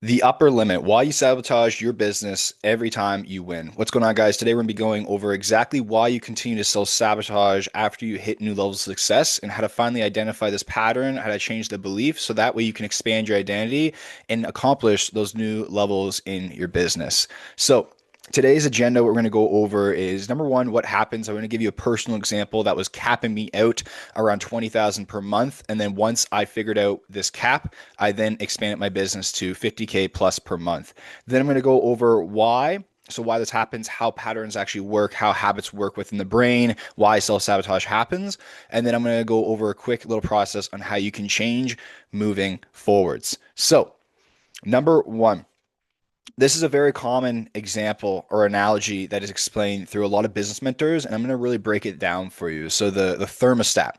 The upper limit, why you sabotage your business every time you win. What's going on, guys? Today we're going to be going over exactly why you continue to self-sabotage after you hit new levels of success and how to finally identify this pattern, how to change the belief so that way you can expand your identity and accomplish those new levels in your business. So, today's agenda, what we're going to go over is number one, what happens. I'm going to give you a personal example that was capping me out around 20,000 per month. And then once I figured out this cap, I then expanded my business to 50K plus per month. Then I'm going to go over why. So, why this happens, how patterns actually work, how habits work within the brain, why self sabotage happens. And then I'm going to go over a quick little process on how you can change moving forwards. So, number one, this is a very common example or analogy that is explained through a lot of business mentors, and I'm going to really break it down for you. So, the thermostat.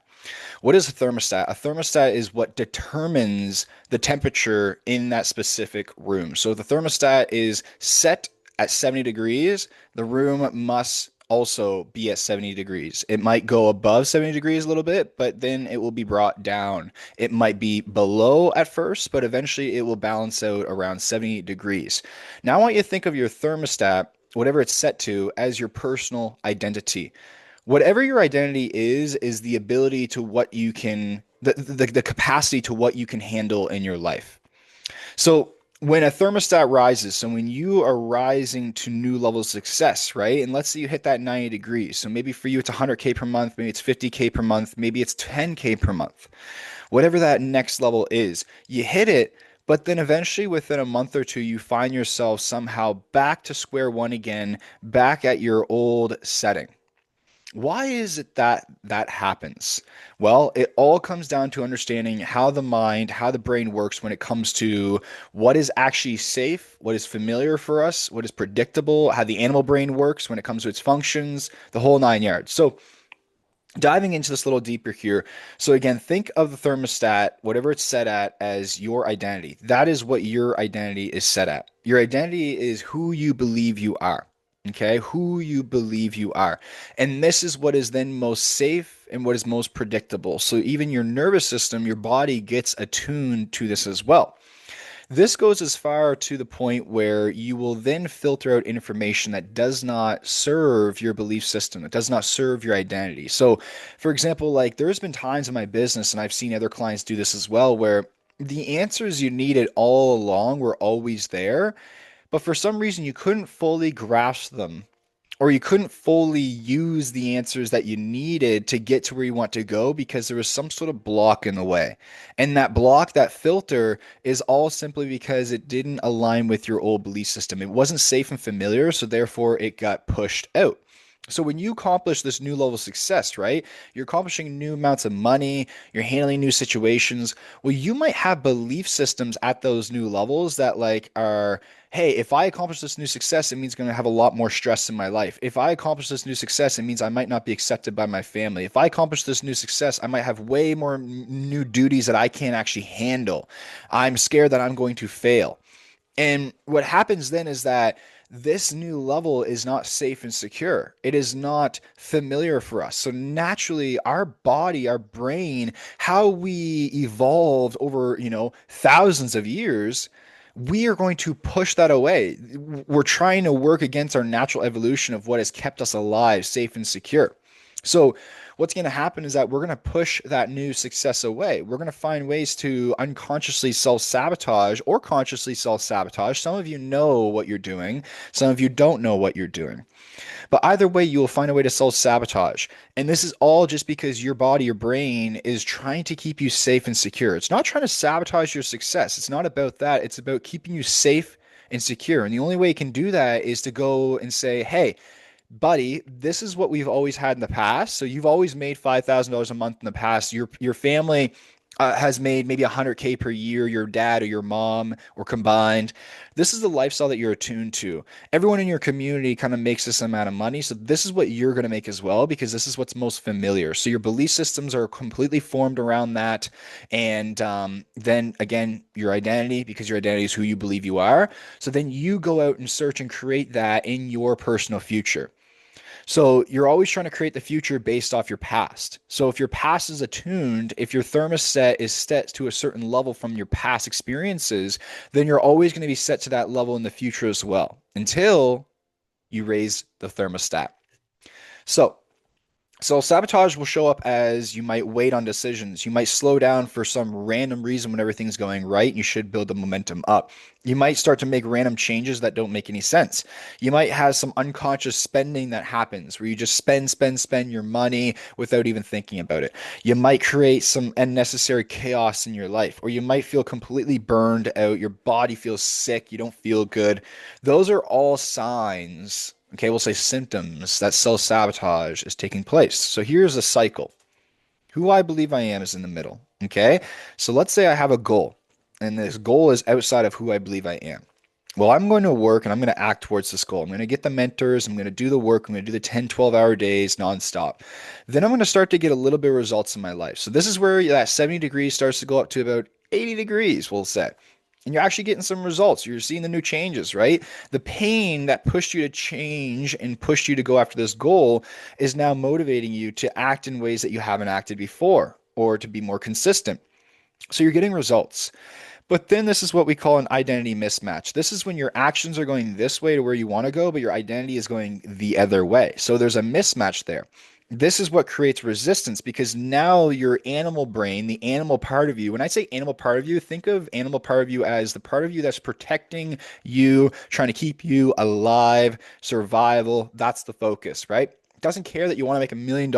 What is a thermostat? A thermostat is what determines the temperature in that specific room. So if the thermostat is set at 70 degrees, the room must also be at 70 degrees. It might go above 70 degrees a little bit, but then it will be brought down. It might be below at first, but eventually it will balance out around 70 degrees. Now I want you to think of your thermostat, whatever it's set to, as your personal identity. Whatever your identity is the ability to what you can, the capacity to what you can handle in your life. So when a thermostat rises, so when you are rising to new levels of success, right? And let's say you hit that 90 degrees. So maybe for you, it's 100K per month, maybe it's 50K per month, maybe it's 10K per month. Whatever that next level is, you hit it, but then eventually within a month or two, you find yourself somehow back to square one again, back at your old setting. Why is it that that happens? Well, it all comes down to understanding how the mind, how the brain works when it comes to what is actually safe, what is familiar for us, what is predictable, how the animal brain works when it comes to its functions, the whole nine yards. So, diving into this a little deeper here. So, again, think of the thermostat, whatever it's set at, as your identity. That is what your identity is set at. Your identity is who you believe you are. Okay, who you believe you are. And this is what is then most safe and what is most predictable. So, even your nervous system, your body gets attuned to this as well. This goes as far to the point where you will then filter out information that does not serve your belief system, that does not serve your identity. So, for example, like there's been times in my business, and I've seen other clients do this as well, where the answers you needed all along were always there, but for some reason you couldn't fully grasp them or you couldn't fully use the answers that you needed to get to where you want to go because there was some sort of block in the way. And that block, that filter, is all simply because it didn't align with your old belief system. It wasn't safe and familiar, so therefore it got pushed out. So when you accomplish this new level of success, right? You're accomplishing new amounts of money, you're handling new situations. Well, you might have belief systems at those new levels that like are, hey, if I accomplish this new success, it means I'm going to have a lot more stress in my life. If I accomplish this new success, it means I might not be accepted by my family. If I accomplish this new success, I might have way more new duties that I can't actually handle. I'm scared that I'm going to fail. And what happens then is that this new level is not safe and secure. It is not familiar for us. So naturally, our body, our brain, how we evolved over, thousands of years, we are going to push that away. We're trying to work against our natural evolution of what has kept us alive, safe and secure. So, what's going to happen is that we're going to push that new success away. We're going to find ways to unconsciously self sabotage or consciously self sabotage. Some of you know what you're doing, some of you don't know what you're doing. But either way, you will find a way to self sabotage. And this is all just because your body, your brain is trying to keep you safe and secure. It's not trying to sabotage your success. It's not about that. It's about keeping you safe and secure. And the only way it can do that is to go and say, hey, buddy, this is what we've always had in the past. So you've always made $5,000 a month in the past. Your family has made maybe 100K per year, your dad or your mom or combined. This is the lifestyle that you're attuned to. Everyone in your community kind of makes this amount of money. So this is what you're going to make as well because this is what's most familiar. So your belief systems are completely formed around that. And then again, your identity, because your identity is who you believe you are. So then you go out and search and create that in your personal future. So you're always trying to create the future based off your past. So if your past is attuned, if your thermostat is set to a certain level from your past experiences, then you're always going to be set to that level in the future as well until you raise the thermostat. So so sabotage will show up as you might wait on decisions. You might slow down for some random reason when everything's going right. You should build the momentum up. You might start to make random changes that don't make any sense. You might have some unconscious spending that happens where you just spend your money without even thinking about it. You might create some unnecessary chaos in your life, or you might feel completely burned out. Your body feels sick. You don't feel good. Those are all signs, okay, we'll say symptoms that self sabotage is taking place. So here's a cycle. Who I believe I am is in the middle. Okay. So let's say I have a goal, and this goal is outside of who I believe I am. Well, I'm going to work and I'm going to act towards this goal. I'm going to get the mentors. I'm going to do the work. I'm going to do the 10, 12-hour days nonstop. Then I'm going to start to get a little bit of results in my life. So this is where that 70 degrees starts to go up to about 80 degrees, we'll say. And you're actually getting some results. You're seeing the new changes, right? The pain that pushed you to change and pushed you to go after this goal is now motivating you to act in ways that you haven't acted before or to be more consistent. So you're getting results. But then this is what we call an identity mismatch. This is when your actions are going this way to where you want to go, but your identity is going the other way. So there's a mismatch there. This is what creates resistance because now your animal brain, the animal part of you, when I say animal part of you, think of animal part of you as the part of you that's protecting you, trying to keep you alive, survival. That's the focus, right? It doesn't care that you want to make $1 million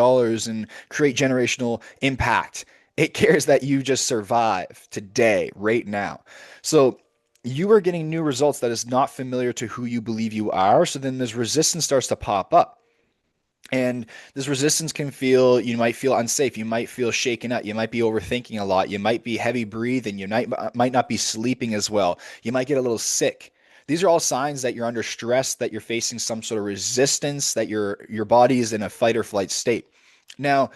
and create generational impact. It cares that you just survive today, right now. So you are getting new results that is not familiar to who you believe you are. So then this resistance starts to pop up. And this resistance can feel, you might feel unsafe. You might feel shaken up. You might be overthinking a lot. You might be heavy breathing. You might not be sleeping as well. You might get a little sick. These are all signs that you're under stress, that you're facing some sort of resistance, that your body is in a fight or flight state. Now,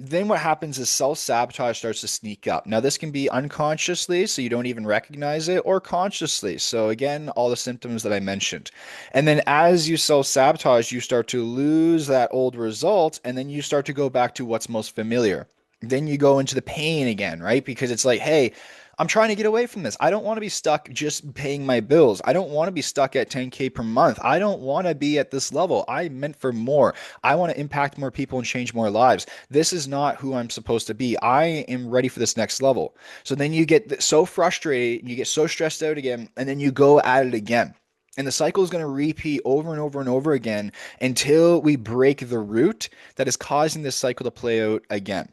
then what happens is self-sabotage starts to sneak up. Now, this can be unconsciously, so you don't even recognize it, or consciously. So again, all the symptoms that I mentioned. And then as you self-sabotage, you start to lose that old result, and then you start to go back to what's most familiar. Then you go into the pain again, right? Because it's like, hey, I'm trying to get away from this. I don't want to be stuck just paying my bills. I don't want to be stuck at 10K per month. I don't want to be at this level. I meant for more. I want to impact more people and change more lives. This is not who I'm supposed to be. I am ready for this next level. So then you get so frustrated, you get so stressed out again, and then you go at it again. And the cycle is going to repeat over and over and over again until we break the root that is causing this cycle to play out again.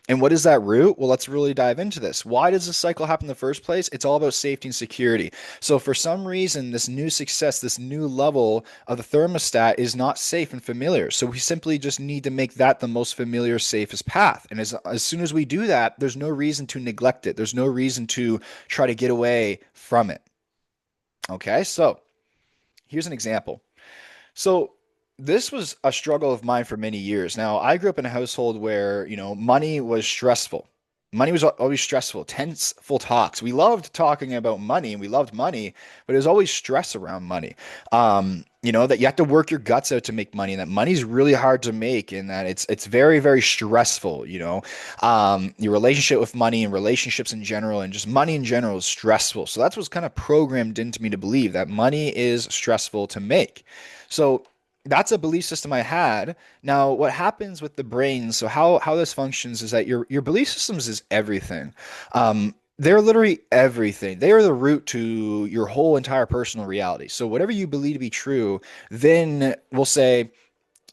And what is that root? Well, let's really dive into this. Why does this cycle happen in the first place? It's all about safety and security. So for some reason, this new success, this new level of the thermostat is not safe and familiar. So we simply just need to make that the most familiar, safest path. And as soon as we do that, there's no reason to neglect it. There's no reason to try to get away from it. Okay, so here's an example. So this was a struggle of mine for many years. Now, I grew up in a household where, money was stressful. Money was always stressful, tenseful talks. We loved talking about money and we loved money, but it was always stress around money. That you have to work your guts out to make money, and that money's really hard to make, and that it's very, very stressful. Your relationship with money and relationships in general and just money in general is stressful. So that's what's kind of programmed into me to believe that money is stressful to make. So that's a belief system I had. Now, what happens with the brain, so how this functions is that your belief systems is everything. They're literally everything. They are the root to your whole entire personal reality. So whatever you believe to be true, then we'll say,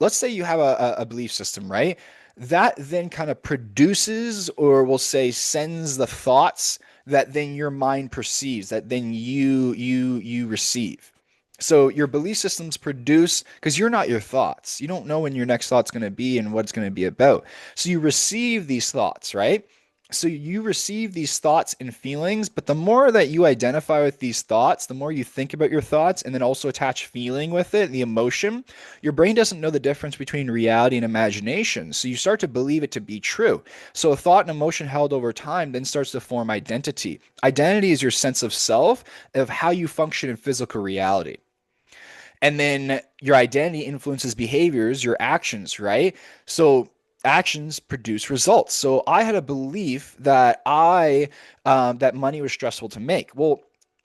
let's say you have a belief system, right? That then kind of produces, or we'll say sends the thoughts that then your mind perceives, that then you receive. So your belief systems produce, because you're not your thoughts. You don't know when your next thought's going to be and what it's going to be about. So you receive these thoughts, right? So you receive these thoughts and feelings, but the more that you identify with these thoughts, the more you think about your thoughts and then also attach feeling with it, the emotion, your brain doesn't know the difference between reality and imagination. So you start to believe it to be true. So a thought and emotion held over time then starts to form identity. Identity is your sense of self, of how you function in physical reality. And then your identity influences behaviors, your actions, right? So actions produce results. So I had a belief that that money was stressful to make. Well,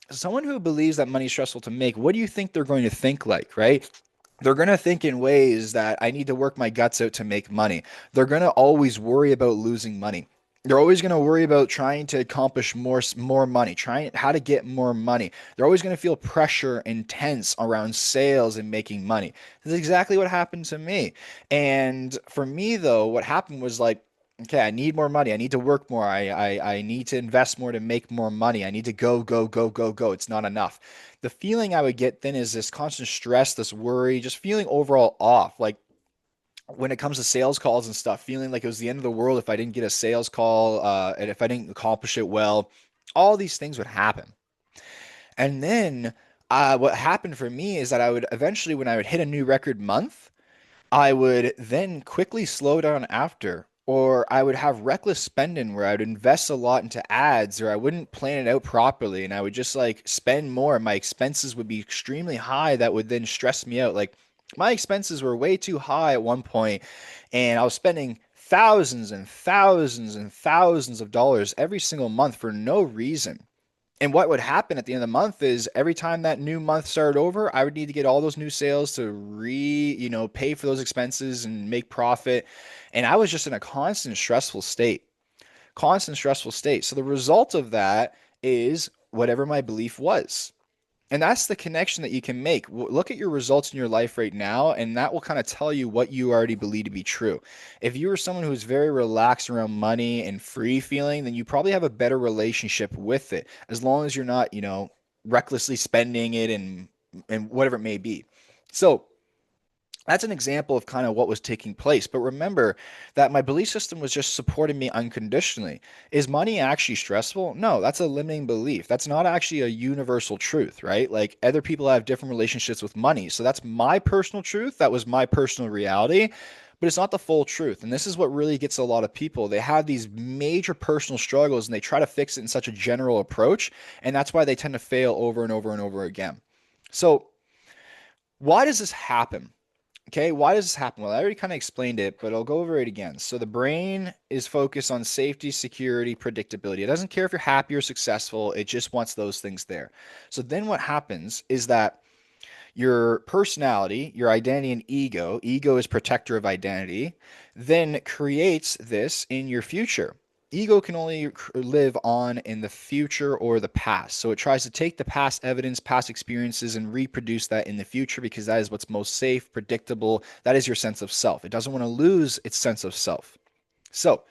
someone who believes that money is stressful to make, what do you think they're going to think like, right? They're going to think in ways that I need to work my guts out to make money. They're going to always worry about losing money. They're always going to worry about trying to accomplish more money, trying how to get more money. They're always going to feel pressure and tense around sales and making money. This is exactly what happened to me. And for me though, what happened was like, okay, I need more money. I need to work more. I need to invest more to make more money. I need to go, go, go, go, go. It's not enough. The feeling I would get then is this constant stress, this worry, just feeling overall off. Like when it comes to sales calls and stuff, feeling like it was the end of the world if I didn't get a sales call, and if I didn't accomplish it well, all these things would happen. And then what happened for me is that I would eventually, when I would hit a new record month, I would then quickly slow down after, or I would have reckless spending where I would invest a lot into ads, or I wouldn't plan it out properly, and I would just like spend more. My expenses would be extremely high, that would then stress me out. Like my expenses were way too high at one point, and I was spending thousands and thousands and thousands of dollars every single month for no reason. And what would happen at the end of the month is every time that new month started over, I would need to get all those new sales to pay for those expenses and make profit. And I was just in a constant stressful state. So the result of that is whatever my belief was. And that's the connection that you can make. Look at your results in your life right now, and that will kind of tell you what you already believe to be true. If you are someone who's very relaxed around money and free feeling, then you probably have a better relationship with it, as long as you're not, recklessly spending it and whatever it may be. So that's an example of kind of what was taking place. But remember that my belief system was just supporting me unconditionally. Is money actually stressful? No, that's a limiting belief. That's not actually a universal truth, right? Like other people have different relationships with money. So that's my personal truth. That was my personal reality. But it's not the full truth. And this is what really gets a lot of people. They have these major personal struggles and they try to fix it in such a general approach. And that's why they tend to fail over and over and over again. So, why does this happen? Okay, why does this happen? Well, I already kind of explained it, but I'll go over it again. So the brain is focused on safety, security, predictability. It doesn't care if you're happy or successful, it just wants those things there. So then what happens is that your personality, your identity and ego is protector of identity, then creates this in your future. Ego can only live on in the future or the past. So it tries to take the past evidence, past experiences, and reproduce that in the future because that is what's most safe, predictable. That is your sense of self. It doesn't want to lose its sense of self. So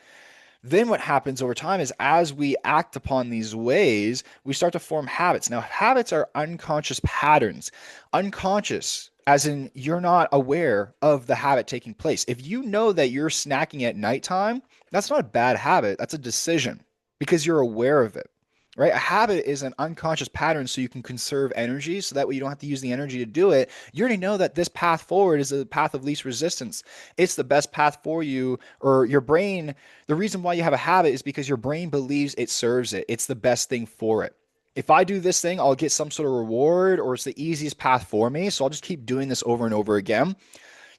then what happens over time is as we act upon these ways, we start to form habits. Now, habits are unconscious patterns. Unconscious, as in you're not aware of the habit taking place. If you know that you're snacking at nighttime, that's not a bad habit. That's a decision because you're aware of it. Right? A habit is an unconscious pattern so you can conserve energy so that way you don't have to use the energy to do it. You already know that this path forward is the path of least resistance. It's the best path for you or your brain. The reason why you have a habit is because your brain believes it serves it. It's the best thing for it. If I do this thing, I'll get some sort of reward or it's the easiest path for me. So I'll just keep doing this over and over again.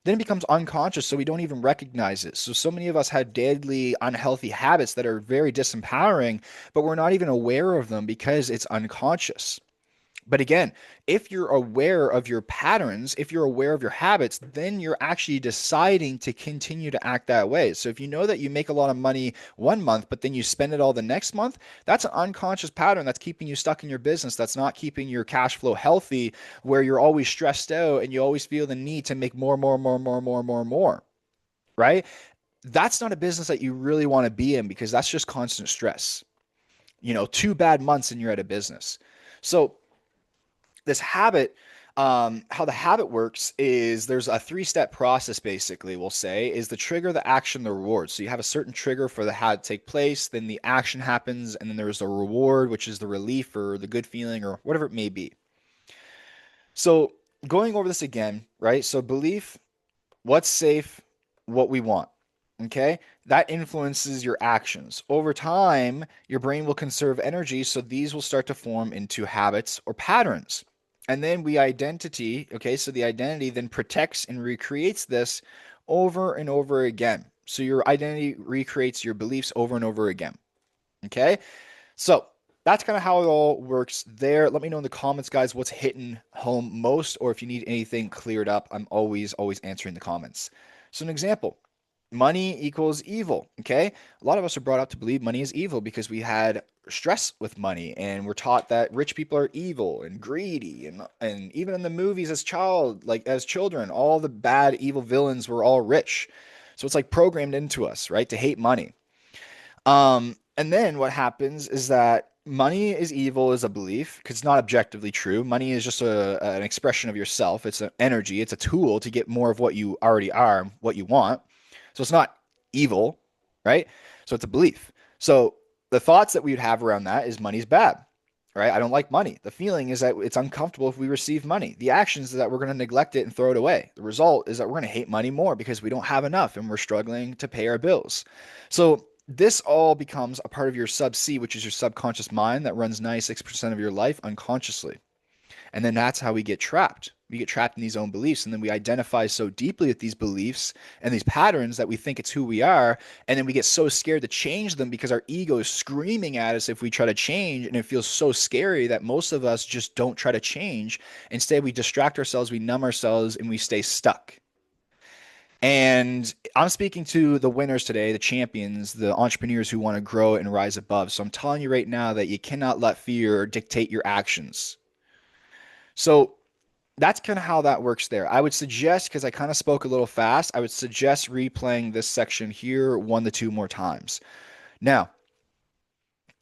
Then it becomes unconscious, so we don't even recognize it. So many of us have deadly, unhealthy habits that are very disempowering, but we're not even aware of them because it's unconscious. But again, if you're aware of your patterns, if you're aware of your habits, then you're actually deciding to continue to act that way. So if you know that you make a lot of money one month, but then you spend it all the next month, that's an unconscious pattern that's keeping you stuck in your business. That's not keeping your cash flow healthy, where you're always stressed out and you always feel the need to make more, more, more, more, more, more, more, right? That's not a business that you really want to be in because that's just constant stress. 2 bad months and you're at a business. So this habit, how the habit works is there's a three-step process basically, we'll say, is the trigger, the action, the reward. So you have a certain trigger for the habit to take place, then the action happens, and then there's the reward, which is the relief or the good feeling or whatever it may be. So going over this again, right? So belief, what's safe, what we want. Okay, that influences your actions. Over time, your brain will conserve energy, so these will start to form into habits or patterns. And then we identity, okay, so the identity then protects and recreates this over and over again. So your identity recreates your beliefs over and over again. Okay. So that's kind of how it all works there. Let me know in the comments, guys, what's hitting home most, or if you need anything cleared up. I'm always answering the comments. So, an example, money equals evil. Okay. A lot of us are brought up to believe money is evil because we had stress with money and we're taught that rich people are evil and greedy. And even in the movies as children, all the bad, evil villains were all rich. So it's like programmed into us, right, to hate money. And then what happens is that money is evil is a belief because it's not objectively true. Money is just an expression of yourself. It's an energy. It's a tool to get more of what you already are, what you want. So it's not evil, right? So it's a belief. So the thoughts that we would have around that is money's bad, right? I don't like money. The feeling is that it's uncomfortable if we receive money. The actions is that we're going to neglect it and throw it away. The result is that we're going to hate money more because we don't have enough and we're struggling to pay our bills. So this all becomes a part of your sub C, which is your subconscious mind that runs 96% of your life unconsciously. And then that's how we get trapped. We get trapped in these own beliefs. And then we identify so deeply with these beliefs and these patterns that we think it's who we are. And then we get so scared to change them because our ego is screaming at us if we try to change. And it feels so scary that most of us just don't try to change. Instead, we distract ourselves, we numb ourselves, and we stay stuck. And I'm speaking to the winners today, the champions, the entrepreneurs who want to grow and rise above. So I'm telling you right now that you cannot let fear dictate your actions. So that's kind of how that works there. I would suggest, because I kind of spoke a little fast, I would suggest replaying this section here 1 to 2 more times. Now,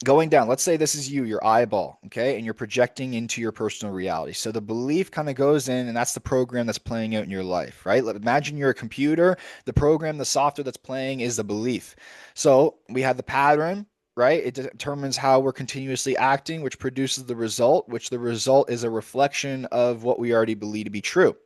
going down, let's say this is you, your eyeball, okay, and you're projecting into your personal reality. So the belief kind of goes in, and that's the program that's playing out in your life, right? Imagine you're a computer, the program, the software that's playing is the belief. So we have the pattern, right? It determines how we're continuously acting, which produces the result, which the result is a reflection of what we already believe to be true,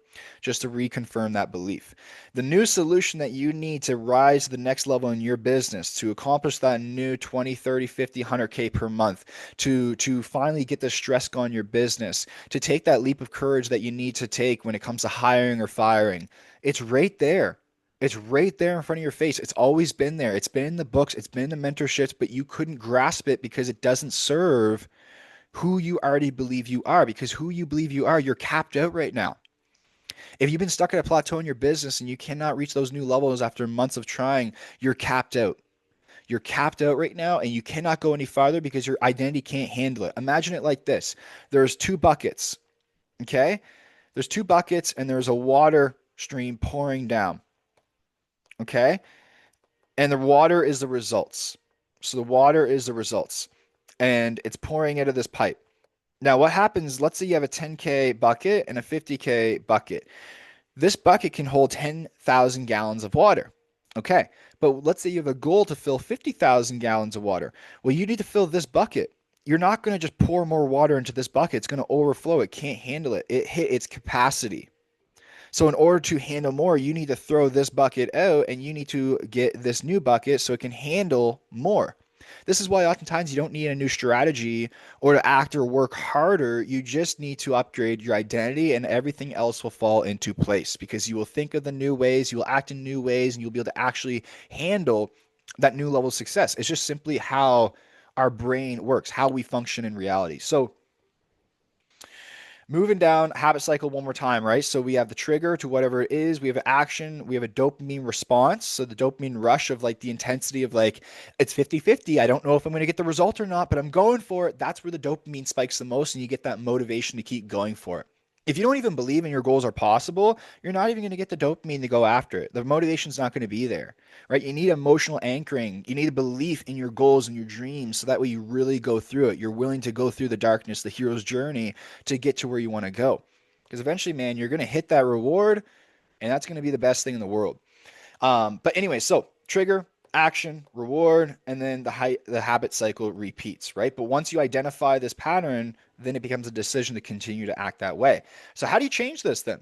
just to reconfirm that belief. The new solution that you need to rise to the next level in your business, to accomplish that new 20, 30, 50, 100K per month, to finally get the stress gone in your business, to take that leap of courage that you need to take when it comes to hiring or firing. It's right there. It's right there in front of your face. It's always been there. It's been in the books, it's been in the mentorships, but you couldn't grasp it because it doesn't serve who you already believe you are. Because who you believe you are, you're capped out right now. If you've been stuck at a plateau in your business and you cannot reach those new levels after months of trying, you're capped out. You're capped out right now and you cannot go any farther because your identity can't handle it. Imagine it like this. There's two buckets, okay? There's two buckets and there's a water stream pouring down, okay? And the water is the results. So the water is the results and it's pouring out of this pipe. Now, what happens? Let's say you have a 10K bucket and a 50K bucket. This bucket can hold 10,000 gallons of water. Okay, but let's say you have a goal to fill 50,000 gallons of water. Well, you need to fill this bucket. You're not going to just pour more water into this bucket. It's going to overflow. It can't handle it. It hit its capacity. So in order to handle more, you need to throw this bucket out and you need to get this new bucket so it can handle more. This is why oftentimes you don't need a new strategy or to act or work harder. You just need to upgrade your identity and everything else will fall into place because you will think of the new ways, you will act in new ways, and you'll be able to actually handle that new level of success. It's just simply how our brain works, how we function in reality. So moving down habit cycle one more time, right? So we have the trigger to whatever it is. We have action. We have a dopamine response. So the dopamine rush of like the intensity of like, it's 50-50. I don't know if I'm going to get the result or not, but I'm going for it. That's where the dopamine spikes the most and you get that motivation to keep going for it. If you don't even believe in your goals are possible, you're not even going to get the dopamine to go after it. The motivation's not going to be there, right? You need emotional anchoring. You need a belief in your goals and your dreams so that way you really go through it. You're willing to go through the darkness, the hero's journey to get to where you want to go. Because eventually, man, you're going to hit that reward and that's going to be the best thing in the world. But anyway, so trigger, action, reward, and then the habit cycle repeats, right? But once you identify this pattern, then it becomes a decision to continue to act that way. So how do you change this then?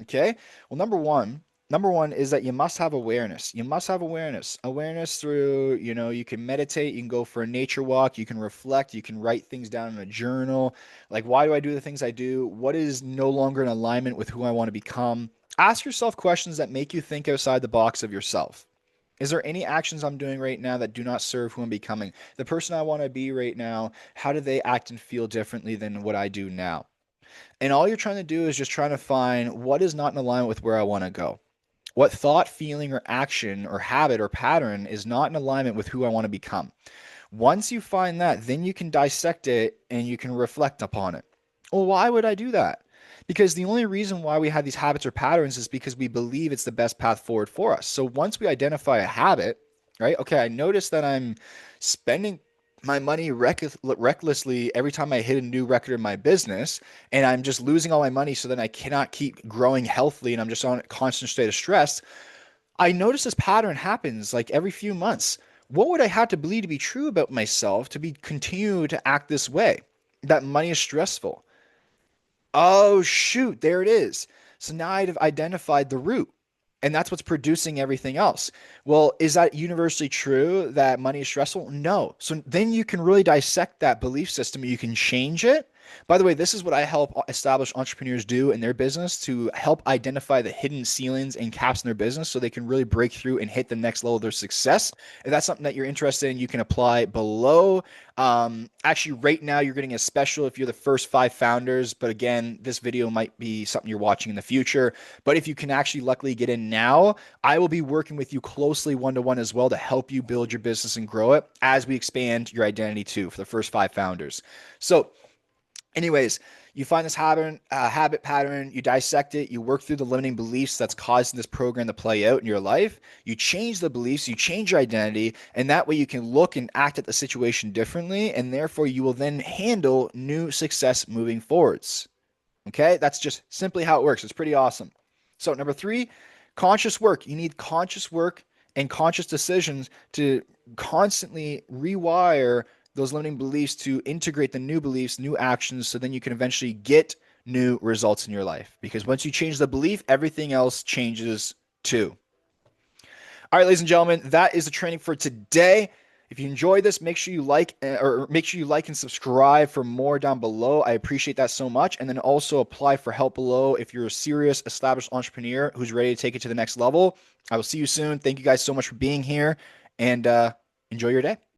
Okay. Well, number one, Number one is that you must have awareness. You must have awareness. Awareness through, you can meditate, you can go for a nature walk, you can reflect, you can write things down in a journal. Like, why do I do the things I do? What is no longer in alignment with who I want to become? Ask yourself questions that make you think outside the box of yourself. Is there any actions I'm doing right now that do not serve who I'm becoming? The person I want to be right now, how do they act and feel differently than what I do now? And all you're trying to do is just trying to find what is not in alignment with where I want to go. What thought, feeling, or action, or habit, or pattern is not in alignment with who I want to become? Once you find that, then you can dissect it and you can reflect upon it. Well, why would I do that? Because the only reason why we have these habits or patterns is because we believe it's the best path forward for us. So once we identify a habit, right? Okay, I notice that I'm spending my money recklessly every time I hit a new record in my business, and I'm just losing all my money so then I cannot keep growing healthily and I'm just on a constant state of stress. I notice this pattern happens like every few months. What would I have to believe to be true about myself to be continue to act this way? That money is stressful. Oh, shoot, there it is. So now I've identified the root, and that's what's producing everything else. Well, is that universally true that money is stressful? No. So then you can really dissect that belief system. You can change it. By the way, this is what I help established entrepreneurs do in their business to help identify the hidden ceilings and caps in their business so they can really break through and hit the next level of their success. If that's something that you're interested in, you can apply below. Actually, right now you're getting a special if you're the first 5 founders. But again, this video might be something you're watching in the future. But if you can actually luckily get in now, I will be working with you closely one to one as well to help you build your business and grow it as we expand your identity too for the first 5 founders. So, anyways, you find this habit pattern, you dissect it, you work through the limiting beliefs that's causing this program to play out in your life. You change the beliefs, you change your identity, and that way you can look and act at the situation differently, and therefore you will then handle new success moving forwards. Okay, that's just simply how it works. It's pretty awesome. So, number three, conscious work. You need conscious work and conscious decisions to constantly rewire those limiting beliefs to integrate the new beliefs, new actions, so then you can eventually get new results in your life. Because once you change the belief, everything else changes too. All right, ladies and gentlemen, that is the training for today. If you enjoyed this, make sure you like and subscribe for more down below. I appreciate that so much. And then also apply for help below if you're a serious established entrepreneur who's ready to take it to the next level. I will see you soon. Thank you guys so much for being here and enjoy your day.